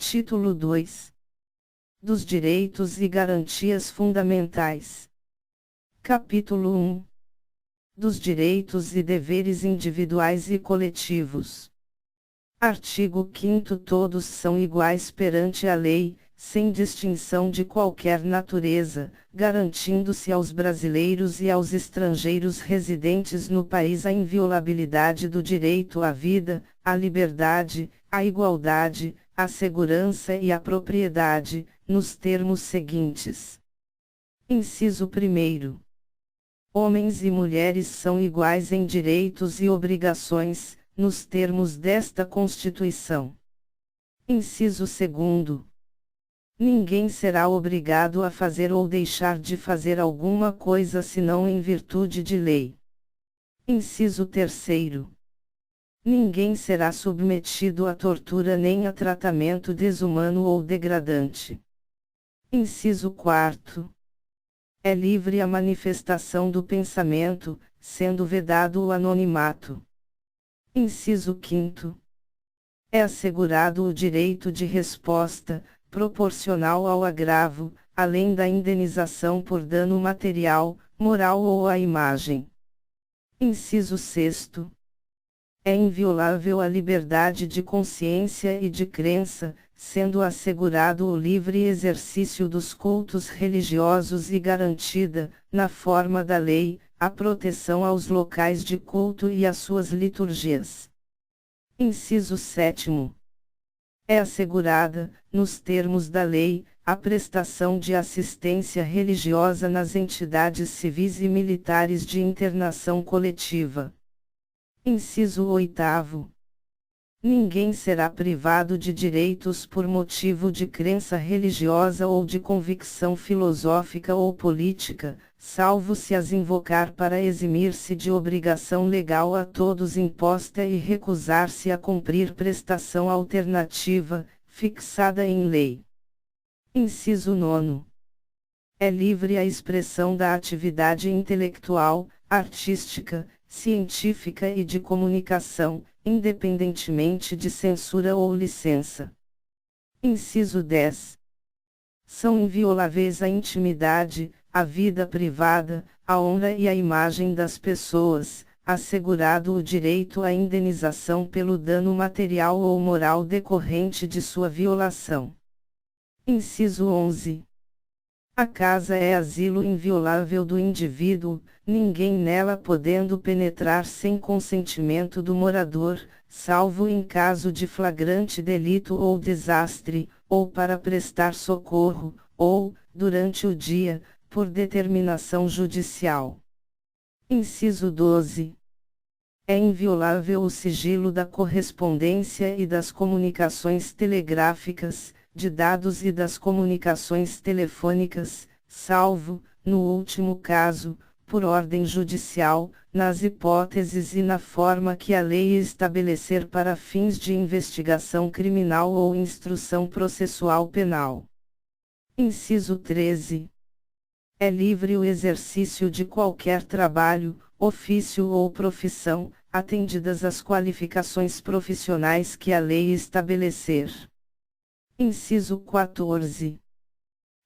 Título 2. Dos Direitos e Garantias Fundamentais. Capítulo 1. Dos Direitos e Deveres Individuais e Coletivos. Artigo 5º. Todos são iguais perante a lei, sem distinção de qualquer natureza, garantindo-se aos brasileiros e aos estrangeiros residentes no país a inviolabilidade do direito à vida, à liberdade, à igualdade, à segurança e à propriedade, nos termos seguintes. Inciso 1º. Homens e mulheres são iguais em direitos e obrigações, nos termos desta Constituição. Inciso 2º. Ninguém será obrigado a fazer ou deixar de fazer alguma coisa senão em virtude de lei. Inciso 3º. Ninguém será submetido a tortura nem a tratamento desumano ou degradante. Inciso 4º. É livre a manifestação do pensamento, sendo vedado o anonimato. Inciso 5º. É assegurado o direito de resposta, proporcional ao agravo, além da indenização por dano material, moral ou à imagem. Inciso 6º. É inviolável a liberdade de consciência e de crença, sendo assegurado o livre exercício dos cultos religiosos e garantida, na forma da lei, a proteção aos locais de culto e às suas liturgias. Inciso 7º. É assegurada, nos termos da lei, a prestação de assistência religiosa nas entidades civis e militares de internação coletiva. Inciso 8º. Ninguém será privado de direitos por motivo de crença religiosa ou de convicção filosófica ou política, salvo se as invocar para eximir-se de obrigação legal a todos imposta e recusar-se a cumprir prestação alternativa, fixada em lei. Inciso 9. É livre a expressão da atividade intelectual, artística, científica e de comunicação, independentemente de censura ou licença. Inciso 10. São invioláveis a intimidade, a vida privada, a honra e a imagem das pessoas, assegurado o direito à indenização pelo dano material ou moral decorrente de sua violação. Inciso 11. A casa é asilo inviolável do indivíduo, ninguém nela podendo penetrar sem consentimento do morador, salvo em caso de flagrante delito ou desastre, ou para prestar socorro, ou, durante o dia, por determinação judicial. Inciso 12. É inviolável o sigilo da correspondência e das comunicações telegráficas, de dados e das comunicações telefônicas, salvo, no último caso, por ordem judicial, nas hipóteses e na forma que a lei estabelecer para fins de investigação criminal ou instrução processual penal. Inciso 13. É livre o exercício de qualquer trabalho, ofício ou profissão, atendidas as qualificações profissionais que a lei estabelecer. Inciso 14.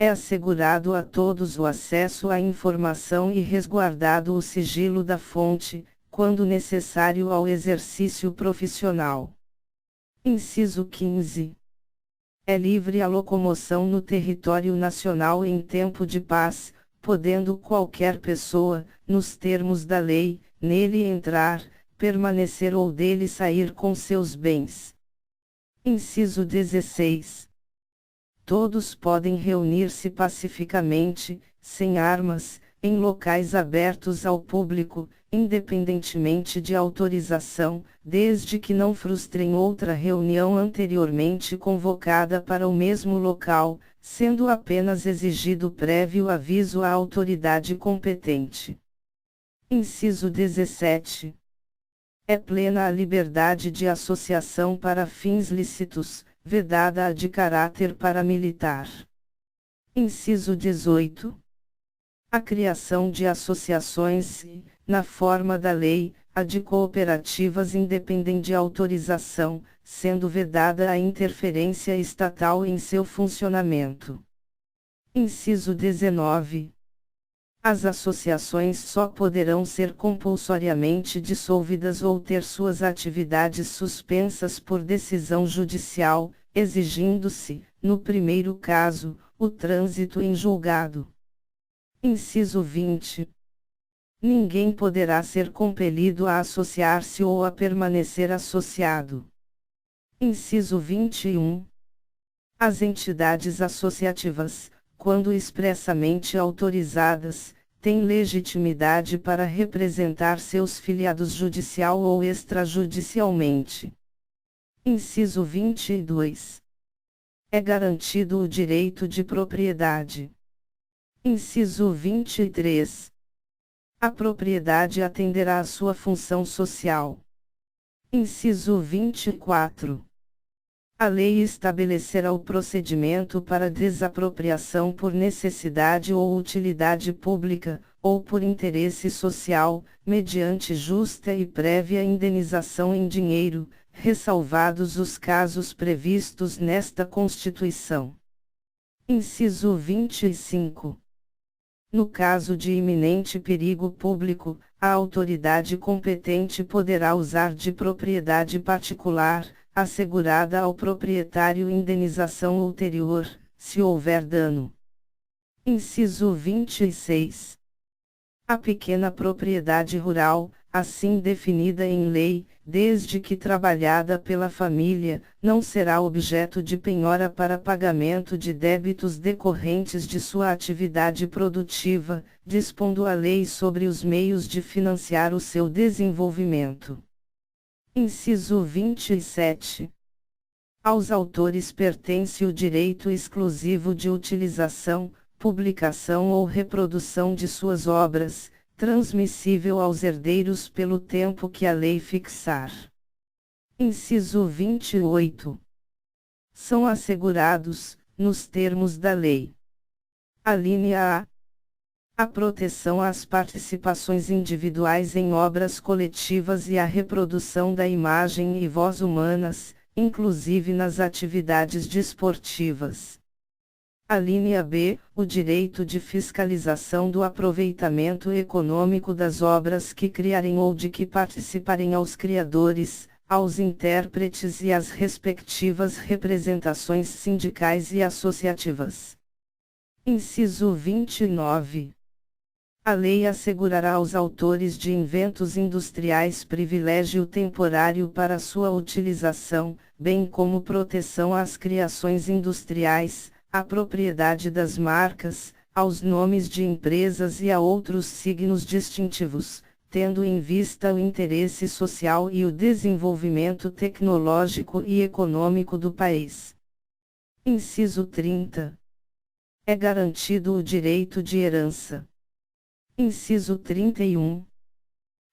É assegurado a todos o acesso à informação e resguardado o sigilo da fonte, quando necessário ao exercício profissional. Inciso 15. É livre a locomoção no território nacional em tempo de paz, podendo qualquer pessoa, nos termos da lei, nele entrar, permanecer ou dele sair com seus bens. Inciso 16. Todos podem reunir-se pacificamente, sem armas, em locais abertos ao público, independentemente de autorização, desde que não frustrem outra reunião anteriormente convocada para o mesmo local, sendo apenas exigido prévio aviso à autoridade competente. Inciso 17. É plena a liberdade de associação para fins lícitos, vedada a de caráter paramilitar. Inciso 18. A criação de associações e, na forma da lei, a de cooperativas independem de autorização, sendo vedada a interferência estatal em seu funcionamento. Inciso 19. As associações só poderão ser compulsoriamente dissolvidas ou ter suas atividades suspensas por decisão judicial, exigindo-se, no primeiro caso, o trânsito em julgado. Inciso 20. Ninguém poderá ser compelido a associar-se ou a permanecer associado. Inciso 21. As entidades associativas, quando expressamente autorizadas, têm legitimidade para representar seus filiados judicial ou extrajudicialmente. Inciso 22. É garantido o direito de propriedade. Inciso 23. A propriedade atenderá à sua função social. Inciso 24. A lei estabelecerá o procedimento para desapropriação por necessidade ou utilidade pública, ou por interesse social, mediante justa e prévia indenização em dinheiro, ressalvados os casos previstos nesta Constituição. Inciso 25. No caso de iminente perigo público, a autoridade competente poderá usar de propriedade particular, assegurada ao proprietário indenização ulterior, se houver dano. Inciso 26. A pequena propriedade rural, assim definida em lei, desde que trabalhada pela família, não será objeto de penhora para pagamento de débitos decorrentes de sua atividade produtiva, dispondo a lei sobre os meios de financiar o seu desenvolvimento. Inciso 27. Aos autores pertence o direito exclusivo de utilização, publicação ou reprodução de suas obras, transmissível aos herdeiros pelo tempo que a lei fixar. Inciso 28. São assegurados, nos termos da lei. Alínea A. A proteção às participações individuais em obras coletivas e a reprodução da imagem e voz humanas, inclusive nas atividades desportivas. Alínea B. O direito de fiscalização do aproveitamento econômico das obras que criarem ou de que participarem aos criadores, aos intérpretes e às respectivas representações sindicais e associativas. Inciso 29. A lei assegurará aos autores de inventos industriais privilégio temporário para sua utilização, bem como proteção às criações industriais, à propriedade das marcas, aos nomes de empresas e a outros signos distintivos, tendo em vista o interesse social e o desenvolvimento tecnológico e econômico do país. Inciso 30. É garantido o direito de herança. Inciso 31.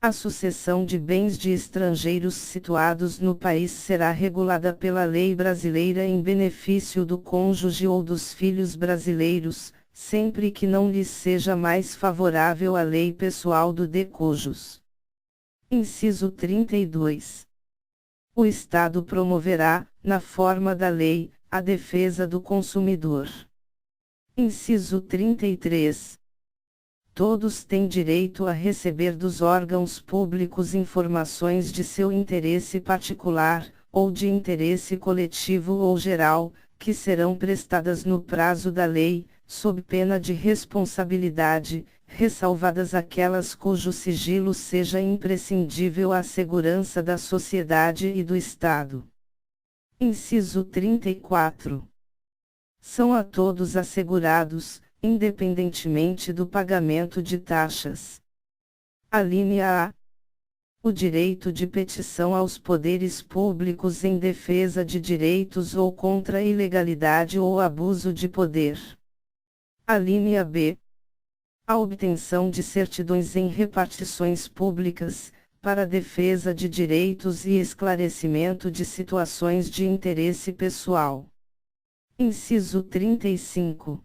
A sucessão de bens de estrangeiros situados no país será regulada pela lei brasileira em benefício do cônjuge ou dos filhos brasileiros, sempre que não lhes seja mais favorável a lei pessoal do de cujus. Inciso 32. O Estado promoverá, na forma da lei, a defesa do consumidor. Inciso 33. Todos têm direito a receber dos órgãos públicos informações de seu interesse particular, ou de interesse coletivo ou geral, que serão prestadas no prazo da lei, sob pena de responsabilidade, ressalvadas aquelas cujo sigilo seja imprescindível à segurança da sociedade e do Estado. Inciso 34. São a todos assegurados, independentemente do pagamento de taxas. Alínea A. O direito de petição aos poderes públicos em defesa de direitos ou contra a ilegalidade ou abuso de poder. Alínea B. A obtenção de certidões em repartições públicas, para defesa de direitos e esclarecimento de situações de interesse pessoal. Inciso 35.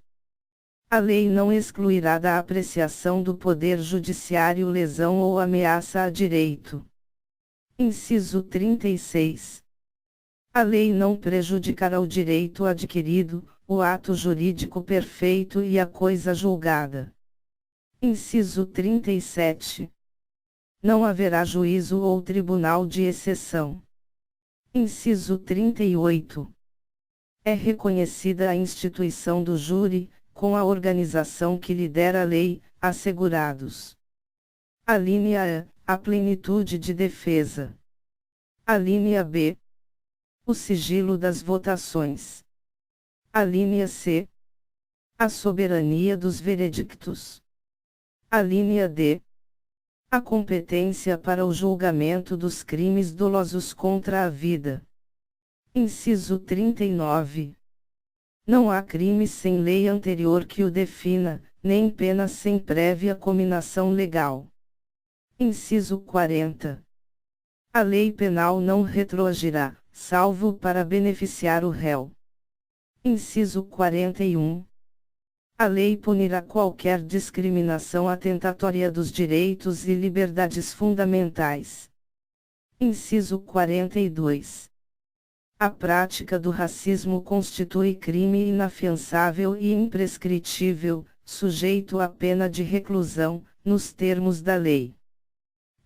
A lei não excluirá da apreciação do Poder Judiciário lesão ou ameaça a direito. Inciso 36. A lei não prejudicará o direito adquirido, o ato jurídico perfeito e a coisa julgada. Inciso 37. Não haverá juízo ou tribunal de exceção. Inciso 38. É reconhecida a instituição do júri, com a organização que lhe der a lei, assegurados. Alínea A. A plenitude de defesa. Alínea B. O sigilo das votações. Alínea C. A soberania dos veredictos. Alínea D. A competência para o julgamento dos crimes dolosos contra a vida. Inciso 39. Não há crime sem lei anterior que o defina, nem pena sem prévia cominação legal. Inciso 40. A lei penal não retroagirá, salvo para beneficiar o réu. Inciso 41. A lei punirá qualquer discriminação atentatória dos direitos e liberdades fundamentais. Inciso 42. A prática do racismo constitui crime inafiançável e imprescritível, sujeito à pena de reclusão, nos termos da lei.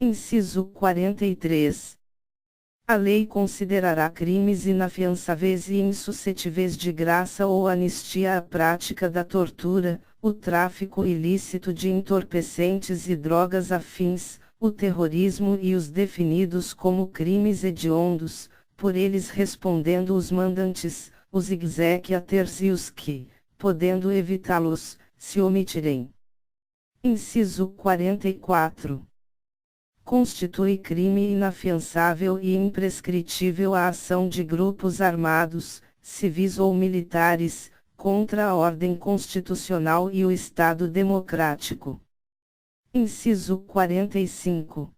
Inciso 43. A lei considerará crimes inafiançáveis e insuscetíveis de graça ou anistia a prática da tortura, o tráfico ilícito de entorpecentes e drogas afins, o terrorismo e os definidos como crimes hediondos, por eles respondendo os mandantes, os exequaturs e os que, podendo evitá-los, se omitirem. Inciso 44. Constitui crime inafiançável e imprescritível a ação de grupos armados, civis ou militares, contra a ordem constitucional e o Estado democrático. Inciso 45.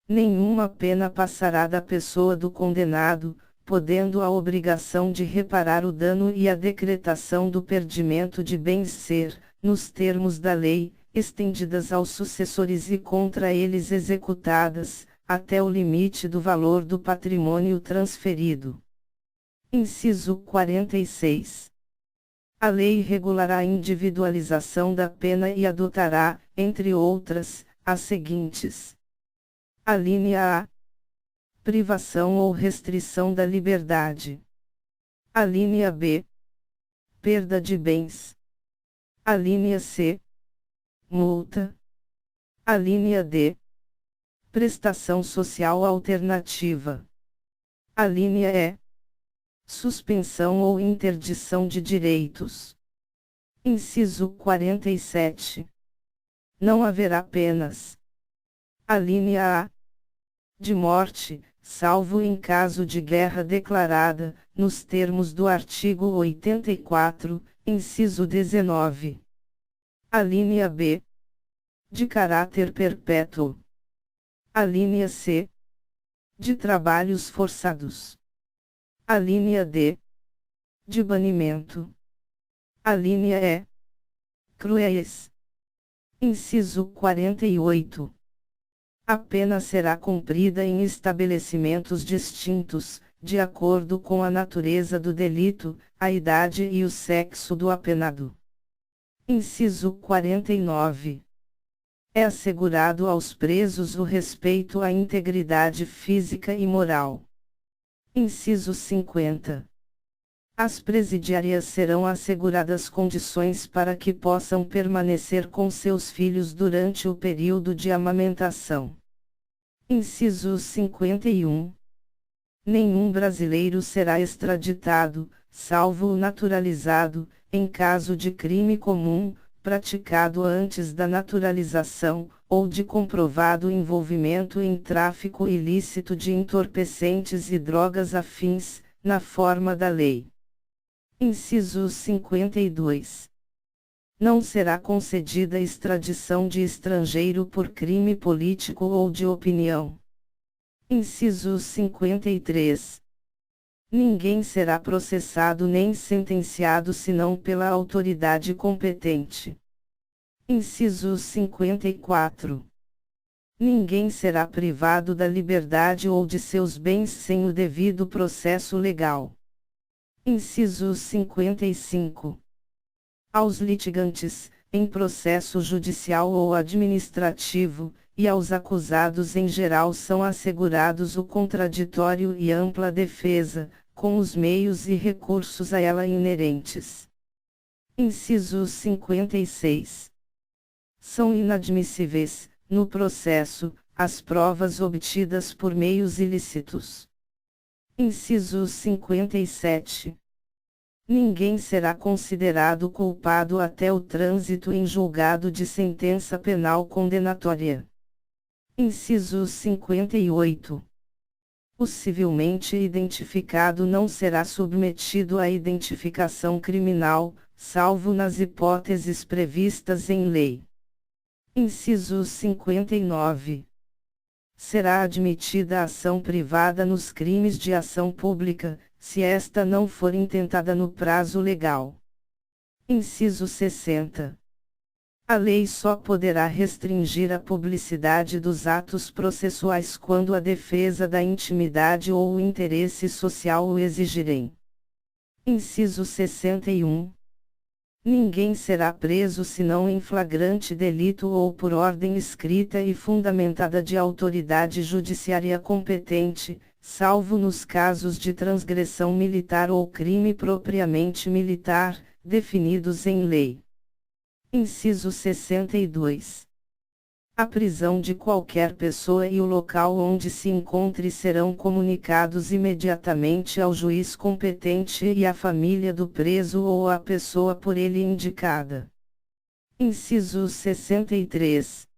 Nenhuma pena passará da pessoa do condenado, podendo a obrigação de reparar o dano e a decretação do perdimento de bens ser, nos termos da lei, estendidas aos sucessores e contra eles executadas, até o limite do valor do patrimônio transferido. Inciso 46. A lei regulará a individualização da pena e adotará, entre outras, as seguintes. Alínea A. Privação ou restrição da liberdade. Alínea B. Perda de bens. Alínea C. Multa. Alínea D. Prestação social alternativa. Alínea E. Suspensão ou interdição de direitos. Inciso 47. Não haverá penas. Alínea A. De morte, salvo em caso de guerra declarada, nos termos do artigo 84, inciso 19. Alínea B. De caráter perpétuo. Alínea C. De trabalhos forçados. Alínea D. De banimento. Alínea E. Cruéis. Inciso 48. A pena será cumprida em estabelecimentos distintos, de acordo com a natureza do delito, a idade e o sexo do apenado. Inciso 49. É assegurado aos presos o respeito à integridade física e moral. Inciso 50. Às presidiárias serão asseguradas condições para que possam permanecer com seus filhos durante o período de amamentação. Inciso 51. Nenhum brasileiro será extraditado, salvo o naturalizado, em caso de crime comum, praticado antes da naturalização, ou de comprovado envolvimento em tráfico ilícito de entorpecentes e drogas afins, na forma da lei. Inciso 52. Não será concedida extradição de estrangeiro por crime político ou de opinião. Inciso 53. Ninguém será processado nem sentenciado senão pela autoridade competente. Inciso 54. Ninguém será privado da liberdade ou de seus bens sem o devido processo legal. Inciso 55. Aos litigantes, em processo judicial ou administrativo, e aos acusados em geral são assegurados o contraditório e ampla defesa, com os meios e recursos a ela inerentes. Inciso 56. São inadmissíveis, no processo, as provas obtidas por meios ilícitos. Inciso 57. Ninguém será considerado culpado até o trânsito em julgado de sentença penal condenatória. Inciso 58. O civilmente identificado não será submetido à identificação criminal, salvo nas hipóteses previstas em lei. Inciso 59. Será admitida a ação privada nos crimes de ação pública, se esta não for intentada no prazo legal. Inciso 60. A lei só poderá restringir a publicidade dos atos processuais quando a defesa da intimidade ou o interesse social o exigirem. Inciso 61. Ninguém será preso senão em flagrante delito ou por ordem escrita e fundamentada de autoridade judiciária competente, salvo nos casos de transgressão militar ou crime propriamente militar, definidos em lei. Inciso 62. A prisão de qualquer pessoa e o local onde se encontre serão comunicados imediatamente ao juiz competente e à família do preso ou à pessoa por ele indicada. Inciso 63.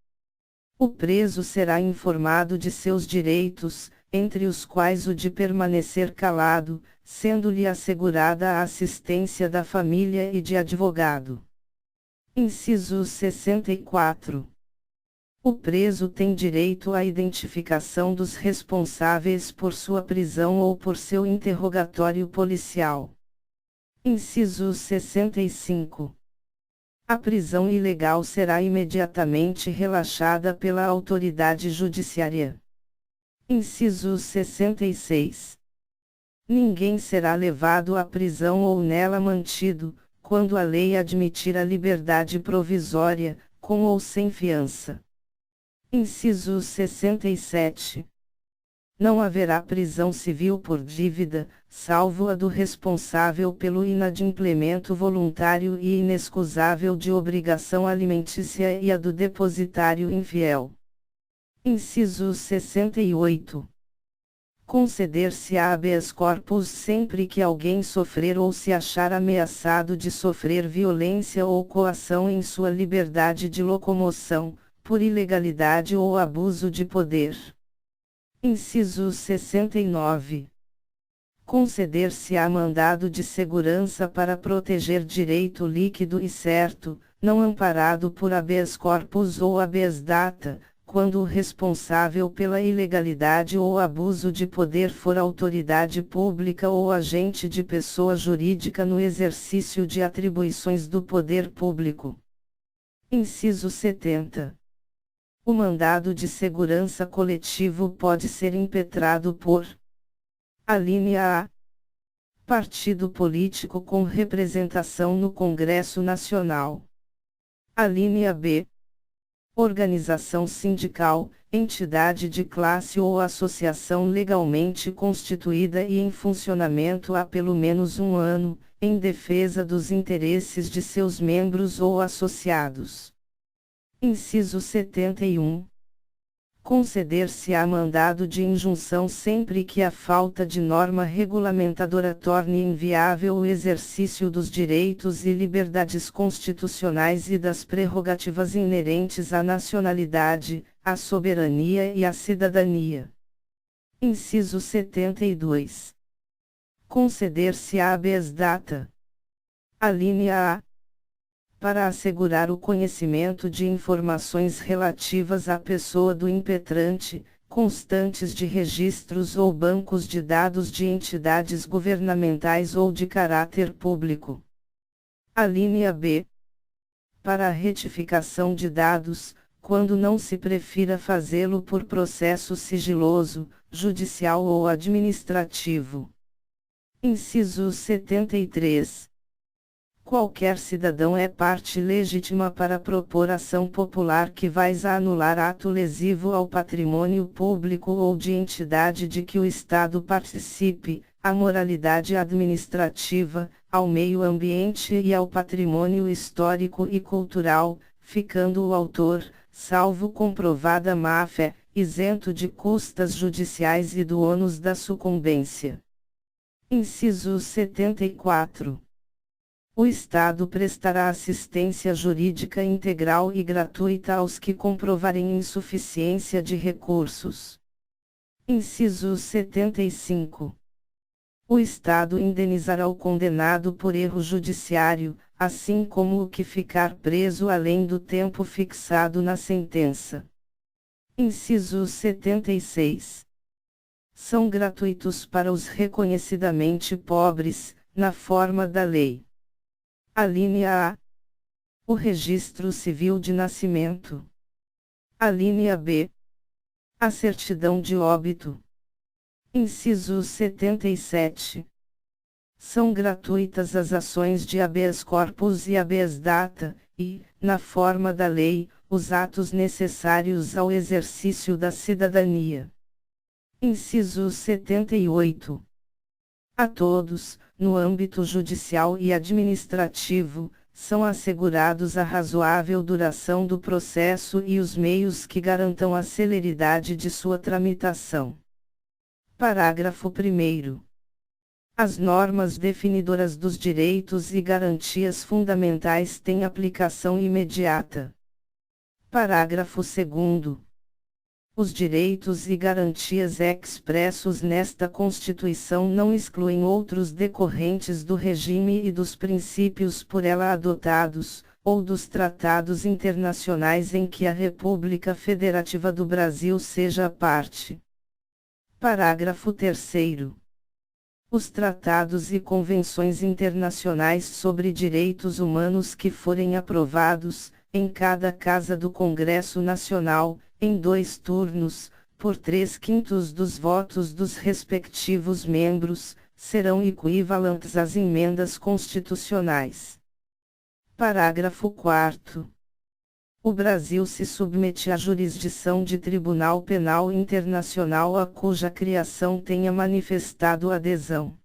O preso será informado de seus direitos, entre os quais o de permanecer calado, sendo-lhe assegurada a assistência da família e de advogado. Inciso 64. O preso tem direito à identificação dos responsáveis por sua prisão ou por seu interrogatório policial. Inciso 65. A prisão ilegal será imediatamente relaxada pela autoridade judiciária. Inciso 66. Ninguém será levado à prisão ou nela mantido, quando a lei admitir a liberdade provisória, com ou sem fiança. Inciso 67. Não haverá prisão civil por dívida, salvo a do responsável pelo inadimplemento voluntário e inexcusável de obrigação alimentícia e a do depositário infiel. Inciso 68. Conceder-se-á habeas corpus sempre que alguém sofrer ou se achar ameaçado de sofrer violência ou coação em sua liberdade de locomoção, por ilegalidade ou abuso de poder. Inciso 69. Conceder-se-á mandado de segurança para proteger direito líquido e certo, não amparado por habeas corpus ou habeas data, quando o responsável pela ilegalidade ou abuso de poder for autoridade pública ou agente de pessoa jurídica no exercício de atribuições do poder público. Inciso 70. O mandado de segurança coletivo pode ser impetrado por: alínea A. Partido político com representação no Congresso Nacional. Alínea B. Organização sindical, entidade de classe ou associação legalmente constituída e em funcionamento há pelo menos um ano, em defesa dos interesses de seus membros ou associados. Inciso 71. Conceder-se-á mandado de injunção sempre que a falta de norma regulamentadora torne inviável o exercício dos direitos e liberdades constitucionais e das prerrogativas inerentes à nacionalidade, à soberania e à cidadania. Inciso 72. Conceder-se-á habeas data. Alínea A. Para assegurar o conhecimento de informações relativas à pessoa do impetrante, constantes de registros ou bancos de dados de entidades governamentais ou de caráter público. Alínea B. Para a retificação de dados, quando não se prefira fazê-lo por processo sigiloso, judicial ou administrativo. Inciso 73. Qualquer cidadão é parte legítima para propor ação popular que visa anular ato lesivo ao patrimônio público ou de entidade de que o Estado participe, à moralidade administrativa, ao meio ambiente e ao patrimônio histórico e cultural, ficando o autor, salvo comprovada má-fé, isento de custas judiciais e do ônus da sucumbência. Inciso 74. O Estado prestará assistência jurídica integral e gratuita aos que comprovarem insuficiência de recursos. Inciso 75. O Estado indenizará o condenado por erro judiciário, assim como o que ficar preso além do tempo fixado na sentença. Inciso 76. São gratuitos para os reconhecidamente pobres, na forma da lei. Alínea A. O registro civil de nascimento. Alínea B. A certidão de óbito. Inciso 77. São gratuitas as ações de habeas corpus e habeas data, e, na forma da lei, os atos necessários ao exercício da cidadania. Inciso 78. A todos, no âmbito judicial e administrativo, são assegurados a razoável duração do processo e os meios que garantam a celeridade de sua tramitação. Parágrafo 1º. As normas definidoras dos direitos e garantias fundamentais têm aplicação imediata. Parágrafo 2º. Os direitos e garantias expressos nesta Constituição não excluem outros decorrentes do regime e dos princípios por ela adotados, ou dos tratados internacionais em que a República Federativa do Brasil seja parte. Parágrafo 3º. Os tratados e convenções internacionais sobre direitos humanos que forem aprovados, em cada Casa do Congresso Nacional, em 2 turnos, por 3/5 dos votos dos respectivos membros, serão equivalentes às emendas constitucionais. Parágrafo 4º. O Brasil se submete à jurisdição de Tribunal Penal Internacional a cuja criação tenha manifestado adesão.